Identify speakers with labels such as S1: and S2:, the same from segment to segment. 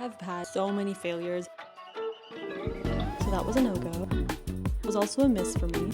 S1: have had so many failures, so that was a no-go. It was also a miss for me.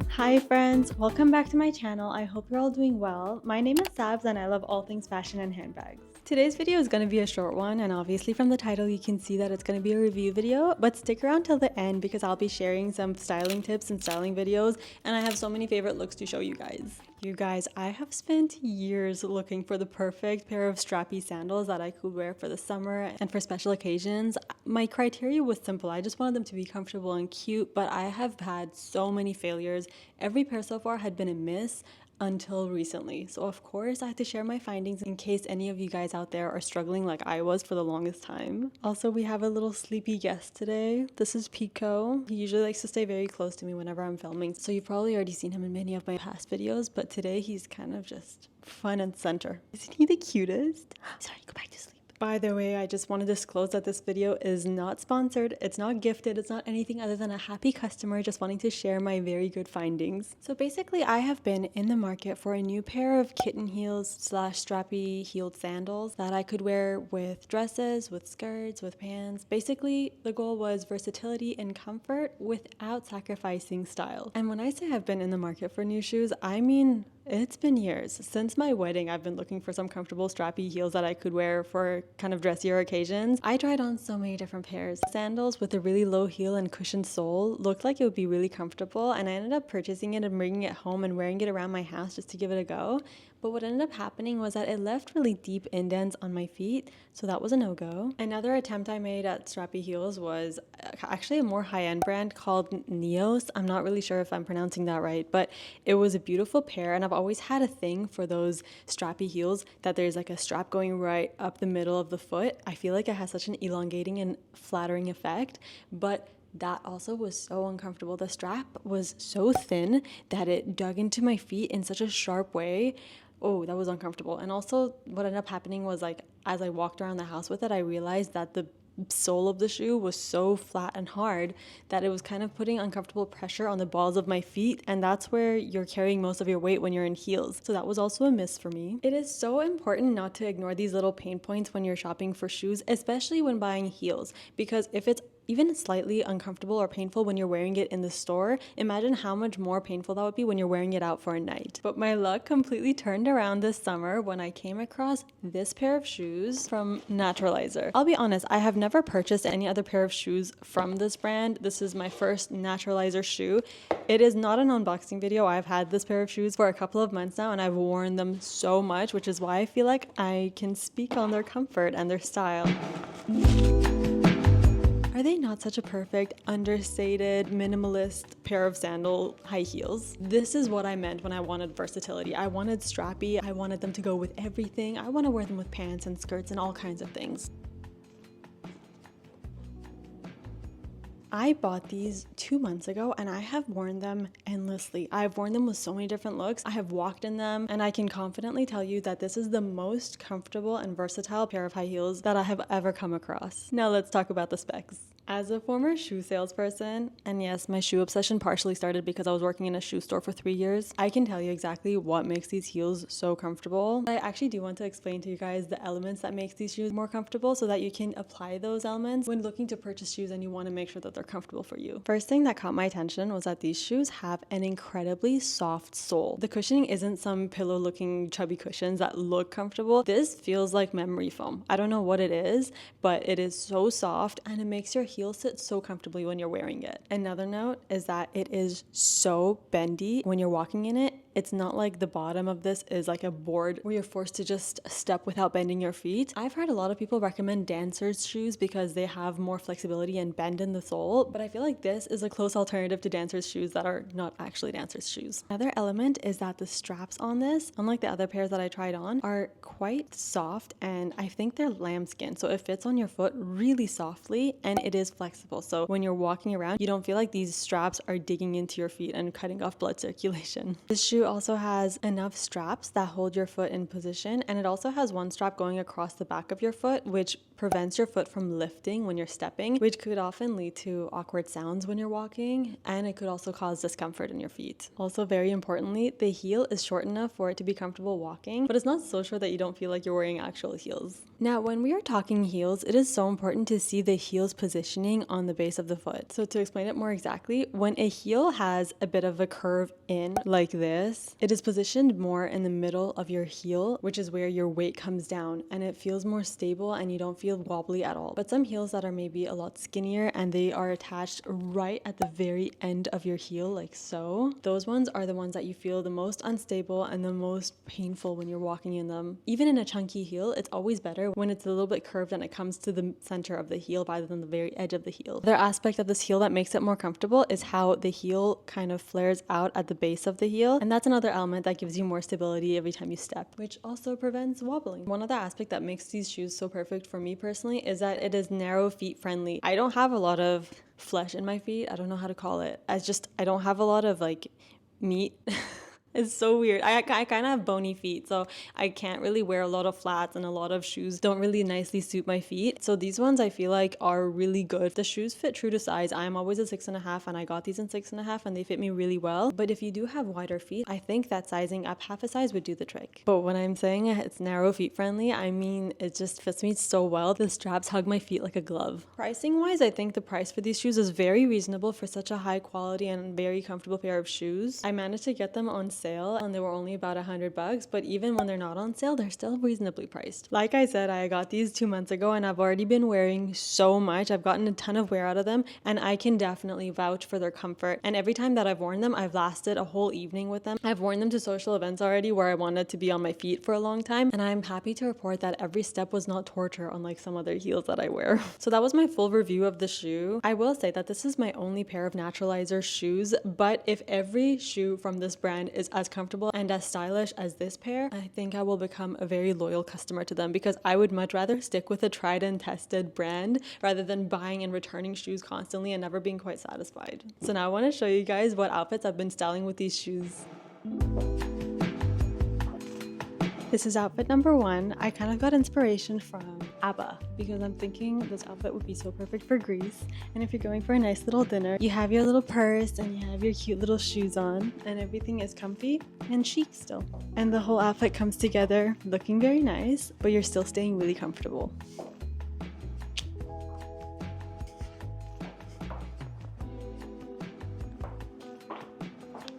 S1: Hi friends, welcome back to my channel. I hope you're all doing well. My name is Sabs and I love all things fashion and handbags. Today's video is going to be a short one, and obviously from the title you can see that it's going to be a review video, but stick around till the end because I'll be sharing some styling tips and styling videos, and I have so many favorite looks to show you guys. You guys, I have spent years looking for the perfect pair of strappy sandals that I could wear for the summer and for special occasions. My criteria was simple. I just wanted them to be comfortable and cute, but I have had so many failures. Every pair so far had been a miss until recently. So of course I had to share my findings in case any of you guys out there are struggling like I was for the longest time. Also, we have a little sleepy guest today. This is Pico. He usually likes to stay very close to me whenever I'm filming, so you've probably already seen him in many of my past videos, but today he's kind of just fun and center. Isn't he the cutest? Sorry, go back to sleep. By the way, I just want to disclose that this video is not sponsored, it's not gifted, it's not anything other than a happy customer just wanting to share my very good findings. So basically, I have been in the market for a new pair of kitten heels / strappy heeled sandals that I could wear with dresses, with skirts, with pants. Basically, the goal was versatility and comfort without sacrificing style. And when I say I've been in the market for new shoes, I mean it's been years. Since my wedding, I've been looking for some comfortable strappy heels that I could wear for kind of dressier occasions. I tried on so many different pairs. Sandals with a really low heel and cushioned sole looked like it would be really comfortable, and I ended up purchasing it and bringing it home and wearing it around my house just to give it a go. But what ended up happening was that it left really deep indents on my feet, so that was a no-go. Another attempt I made at strappy heels was actually a more high-end brand called Neos. I'm not really sure if I'm pronouncing that right, but it was a beautiful pair, and I've always had a thing for those strappy heels that there's like a strap going right up the middle of the foot. I feel like it has such an elongating and flattering effect, but that also was so uncomfortable. The strap was so thin that it dug into my feet in such a sharp way. Oh, that was uncomfortable. And also what ended up happening was, like, as I walked around the house with it, I realized that the sole of the shoe was so flat and hard that it was kind of putting uncomfortable pressure on the balls of my feet, and that's where you're carrying most of your weight when you're in heels. So that was also a miss for me. It is so important not to ignore these little pain points when you're shopping for shoes, especially when buying heels, because if it's even slightly uncomfortable or painful when you're wearing it in the store, imagine how much more painful that would be when you're wearing it out for a night. But my luck completely turned around this summer when I came across this pair of shoes from Naturalizer. I'll be honest, I have never purchased any other pair of shoes from this brand. This is my first Naturalizer shoe. It is not an unboxing video. I've had this pair of shoes for a couple of months now and I've worn them so much, which is why I feel like I can speak on their comfort and their style. Are they not such a perfect, understated, minimalist pair of sandal high heels? This is what I meant when I wanted versatility. I wanted strappy, I wanted them to go with everything. I want to wear them with pants and skirts and all kinds of things. I bought these 2 months ago and I have worn them endlessly. I've worn them with so many different looks. I have walked in them, and I can confidently tell you that this is the most comfortable and versatile pair of high heels that I have ever come across. Now let's talk about the specs. As a former shoe salesperson, and yes, my shoe obsession partially started because I was working in a shoe store for 3 years, I can tell you exactly what makes these heels so comfortable. I actually do want to explain to you guys the elements that makes these shoes more comfortable so that you can apply those elements when looking to purchase shoes and you want to make sure that they're comfortable for you. First thing that caught my attention was that these shoes have an incredibly soft sole. The cushioning isn't some pillow-looking chubby cushions that look comfortable. This feels like memory foam. I don't know what it is, but it is so soft and it makes your heel sit so comfortably when you're wearing it. Another note is that it is so bendy when you're walking in it. It's not like the bottom of this is like a board where you're forced to just step without bending your feet. I've heard a lot of people recommend dancers shoes because they have more flexibility and bend in the sole, but I feel like this is a close alternative to dancers shoes that are not actually dancers shoes. Another element is that the straps on this, unlike the other pairs that I tried on, are quite soft, and I think they're lambskin, so it fits on your foot really softly and it is flexible. So when you're walking around, you don't feel like these straps are digging into your feet and cutting off blood circulation. This shoe also has enough straps that hold your foot in position, and it also has one strap going across the back of your foot, which prevents your foot from lifting when you're stepping, which could often lead to awkward sounds when you're walking, and it could also cause discomfort in your feet. Also, very importantly, the heel is short enough for it to be comfortable walking, but it's not so short that you don't feel like you're wearing actual heels. Now, when we are talking heels, it is so important to see the heel's positioning on the base of the foot. So to explain it more exactly, when a heel has a bit of a curve in like this, it is positioned more in the middle of your heel, which is where your weight comes down, and it feels more stable and you don't feel wobbly at all. But some heels that are maybe a lot skinnier and they are attached right at the very end of your heel, like so, those ones are the ones that you feel the most unstable and the most painful when you're walking in them. Even in a chunky heel, it's always better when it's a little bit curved and it comes to the center of the heel rather than the very edge of the heel. The other aspect of this heel that makes it more comfortable is how the heel kind of flares out at the base of the heel, and that's another element that gives you more stability every time you step, which also prevents wobbling. One other aspect that makes these shoes so perfect for me personally is that it is narrow feet friendly. I don't have a lot of flesh in my feet. I don't know how to call it. I don't have a lot of like meat. It's so weird. I kind of have bony feet, so I can't really wear a lot of flats, and a lot of shoes don't really nicely suit my feet. So these ones I feel like are really good. The shoes fit true to size. I'm always a 6.5, and I got these in 6.5, and they fit me really well. But if you do have wider feet, I think that sizing up half a size would do the trick. But when I'm saying it's narrow feet friendly, I mean it just fits me so well. The straps hug my feet like a glove. Pricing wise, I think the price for these shoes is very reasonable for such a high quality and very comfortable pair of shoes. I managed to get them on sale and they were only about $100, but even when they're not on sale, they're still reasonably priced. Like I said, I got these 2 months ago and I've already been wearing so much. I've gotten a ton of wear out of them, and I can definitely vouch for their comfort. And every time that I've worn them, I've lasted a whole evening with them. I've worn them to social events already where I wanted to be on my feet for a long time, and I'm happy to report that every step was not torture unlike some other heels that I wear. So that was my full review of the shoe. I will say that this is my only pair of Naturalizer shoes, but if every shoe from this brand is as comfortable and as stylish as this pair, I think I will become a very loyal customer to them, because I would much rather stick with a tried and tested brand rather than buying and returning shoes constantly and never being quite satisfied. So now I want to show you guys what outfits I've been styling with these shoes. This is outfit number 1. I kind of got inspiration from ABBA because I'm thinking this outfit would be so perfect for Greece. And if you're going for a nice little dinner, you have your little purse and you have your cute little shoes on, and everything is comfy and chic still. And the whole outfit comes together looking very nice, but you're still staying really comfortable.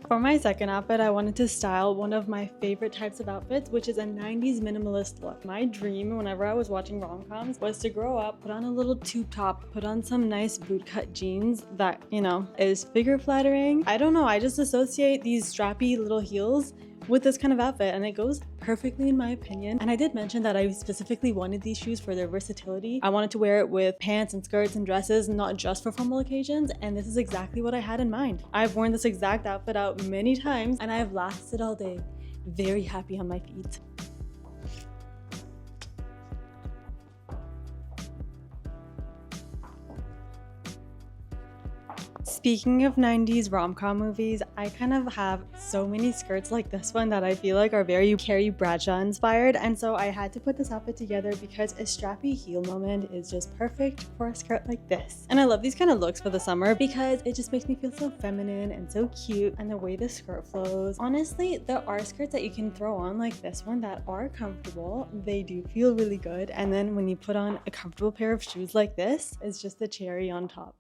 S1: For my second outfit, I wanted to style one of my favorite types of outfits, which is a 90s minimalist look. My dream whenever I was watching rom-coms was to grow up, put on a little tube top, put on some nice bootcut jeans that, you know, is figure flattering. I don't know, I just associate these strappy little heels with this kind of outfit, and it goes perfectly in my opinion. And I did mention that I specifically wanted these shoes for their versatility. I wanted to wear it with pants and skirts and dresses, not just for formal occasions, and this is exactly what I had in mind. I've worn this exact outfit out many times and I have lasted all day very happy on my feet. Speaking of 90s rom-com movies, I kind of have so many skirts like this one that I feel like are very Carrie Bradshaw inspired, and so I had to put this outfit together because a strappy heel moment is just perfect for a skirt like this. And I love these kind of looks for the summer because it just makes me feel so feminine and so cute, and the way the skirt flows. Honestly, there are skirts that you can throw on like this one that are comfortable. They do feel really good, and then when you put on a comfortable pair of shoes like this, it's just the cherry on top.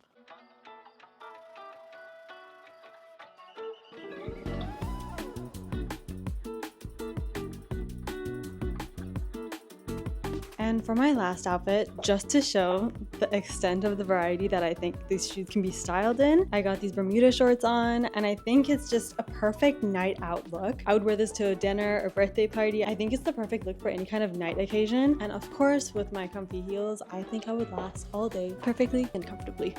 S1: And for my last outfit, just to show the extent of the variety that I think these shoes can be styled in, I got these Bermuda shorts on, and I think it's just a perfect night out look. I would wear this to a dinner or birthday party. I think it's the perfect look for any kind of night occasion. And of course, with my comfy heels, I think I would last all day perfectly and comfortably.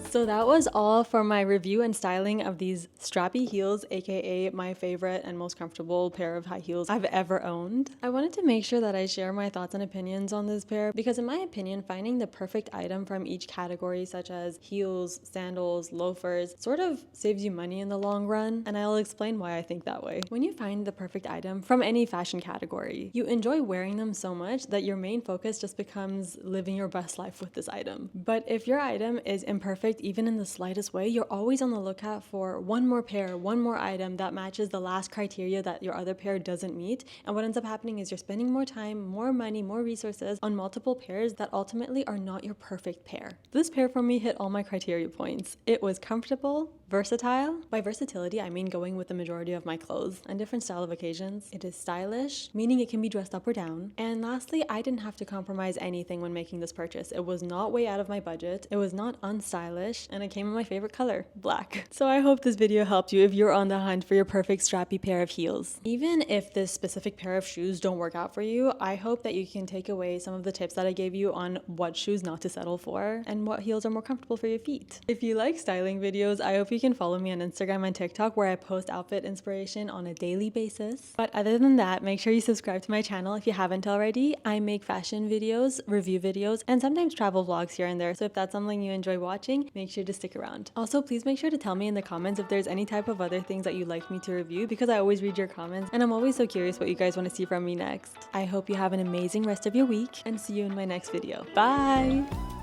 S1: So that was all for my review and styling of these Strappy heels, aka my favorite and most comfortable pair of high heels I've ever owned. I wanted to make sure that I share my thoughts and opinions on this pair because in my opinion, finding the perfect item from each category such as heels, sandals, loafers sort of saves you money in the long run, and I'll explain why I think that way. When you find the perfect item from any fashion category, you enjoy wearing them so much that your main focus just becomes living your best life with this item. But if your item is imperfect even in the slightest way, you're always on the lookout for one more pair, one more item that matches the last criteria that your other pair doesn't meet. And what ends up happening is you're spending more time, more money, more resources on multiple pairs that ultimately are not your perfect pair. This pair for me hit all my criteria points. It was comfortable, versatile. By versatility, I mean going with the majority of my clothes on different style of occasions. It is stylish, meaning it can be dressed up or down. And lastly, I didn't have to compromise anything when making this purchase. It was not way out of my budget. It was not unstylish, and it came in my favorite color, black. So I hope this video helped you if you're on the hunt for your perfect strappy pair of heels. Even if this specific pair of shoes don't work out for you, I hope that you can take away some of the tips that I gave you on what shoes not to settle for and what heels are more comfortable for your feet. If you like styling videos, I hope you can follow me on Instagram and TikTok where I post outfit inspiration on a daily basis. But other than that, make sure you subscribe to my channel if you haven't already. I make fashion videos, review videos, and sometimes travel vlogs here and there. So if that's something you enjoy watching, make sure to stick around. Also, please make sure to tell me in the comments if there's any type of other things that you'd like me to review because I always read your comments and I'm always so curious what you guys want to see from me next. I hope you have an amazing rest of your week and see you in my next video. Bye!